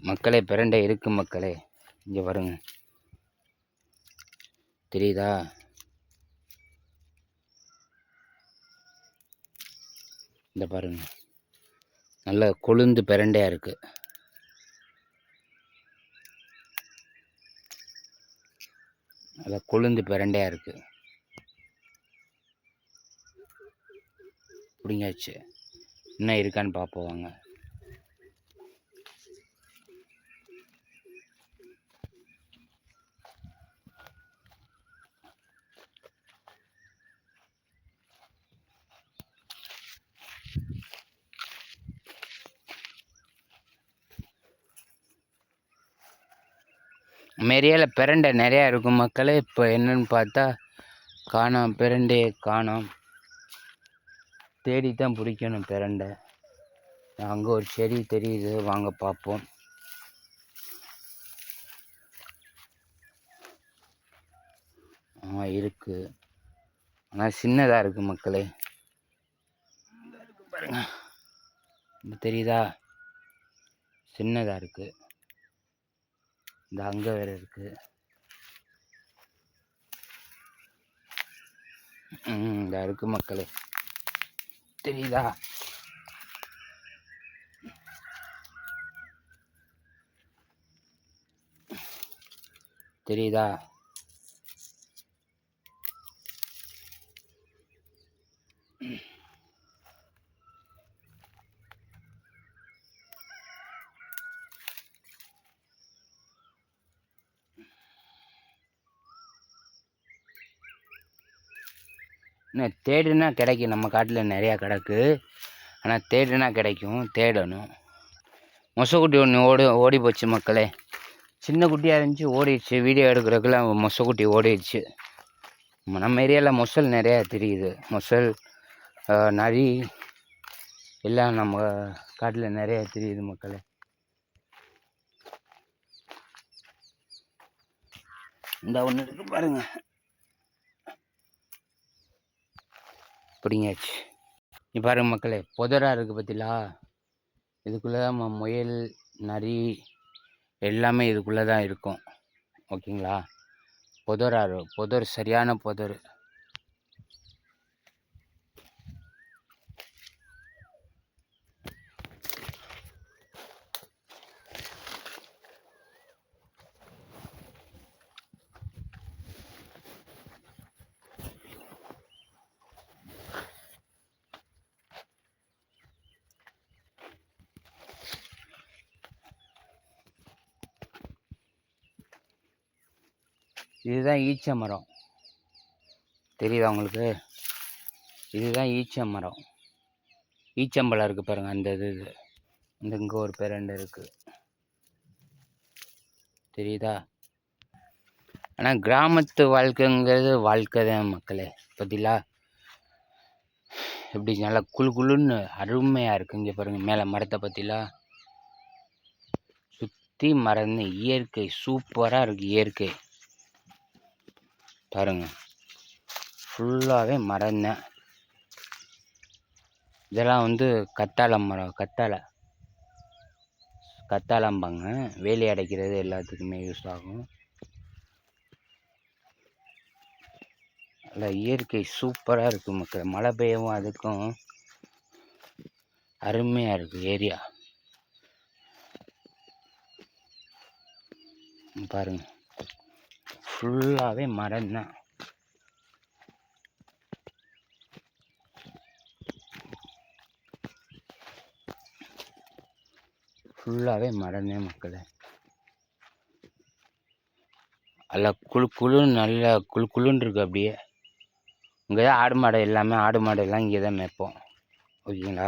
மக்களே, பிரண்டை இருக்கு மக்களே. இங்கே பாருங்க, தெரியுதா? இந்த பாருங்க, நல்ல கொழுந்து பிரண்டையா இருக்கு. நல்ல கொழுந்து பிரண்டையா இருக்கு. பிடிங்காச்சு. இன்னும் இருக்கான்னு பார்ப்போம் வாங்க. மெரியால பிரண்டை நிறையா இருக்கும் மக்களே. இப்போ என்னன்னு பார்த்தா காணோம், பிரண்டையை காணோம். தேடித்தான் பிடிக்கணும் பிரண்டை. அங்கே ஒரு செடி தெரியுது, வாங்க பார்ப்போம். இருக்கு, ஆனால் சின்னதாக இருக்கு மக்களே. பாருங்க, தெரியுதா? சின்னதாக இருக்கு. இந்த அங்கே வேற இருக்கு. இந்த இருக்கு மக்களே, தெரியுதா? தெரியுதா? என்ன தேடுனா கிடைக்கும். நம்ம காட்டில் நிறையா கிடக்கு, ஆனால் தேடுனா கிடைக்கும். தேடணும். மொசக்குட்டி ஒன்று ஓடி போச்சு மக்களே. சின்ன குட்டியாக இருந்துச்சு, ஓடிடுச்சு. வீடியோ எடுக்கிறதுக்குள்ள மொசக்குட்டி ஓடிடுச்சு. நம்ம ஏரியாவில் மொசல் நிறையா தெரியுது. மொசல், நரி எல்லாம் நம்ம காட்டில் நிறையா தெரியுது மக்களே. இந்த ஒன்று இருக்கு பாருங்க, பிடிங்காச்சு. நீ பாருங்க மக்களே, புதரா இருக்குது பார்த்தீங்களா? இதுக்குள்ளே தான் முயல், நரி எல்லாமே இதுக்குள்ளே தான் இருக்கும். ஓகேங்களா? புதர், சரியான புதர். இதுதான் ஈச்ச மரம், தெரியுதா உங்களுக்கு? இதுதான் ஈச்ச மரம். ஈச்சம்பழம் இருக்குது பாருங்கள். அந்த இது இந்த இங்கே ஒரு பிரண்டை இருக்குது, தெரியுதா? ஆனால் கிராமத்து வாழ்க்கைங்கிறது வாழ்க்கை தான் மக்களே. பார்த்தீங்களா எப்படி நல்லா குழுன்னு அருமையாக இருக்குது. இங்கே பாருங்கள், மேலே மரத்தை பார்த்தீங்களா? சுற்றி மரம், இயற்கை சூப்பராக இருக்குது. இயற்கை பாருங்க, ஃபுல்லாகவே மரம் தான். இதெல்லாம் வந்து கத்தாழை மரம். கத்தாழம்பாங்க. வேலி அடைக்கிறது எல்லாத்துக்குமே யூஸ் ஆகும். நல்லா இயற்கை சூப்பராக இருக்குது மக்கள். மழை பெய்யவும் அதுக்கும் அருமையாக இருக்குது ஏரியா. பாருங்க, ஃபுல்லாகவே மரம் தான். ஃபுல்லாகவே மரம் தான் மக்களே. நல்லா குழுன்னு நல்லா குழுன்னு இருக்குது அப்படியே. இங்கே தான் ஆடு மாடு எல்லாமே, ஆடு மாடு எல்லாம் இங்கே தான் மேய்ப்போம். ஓகேங்களா?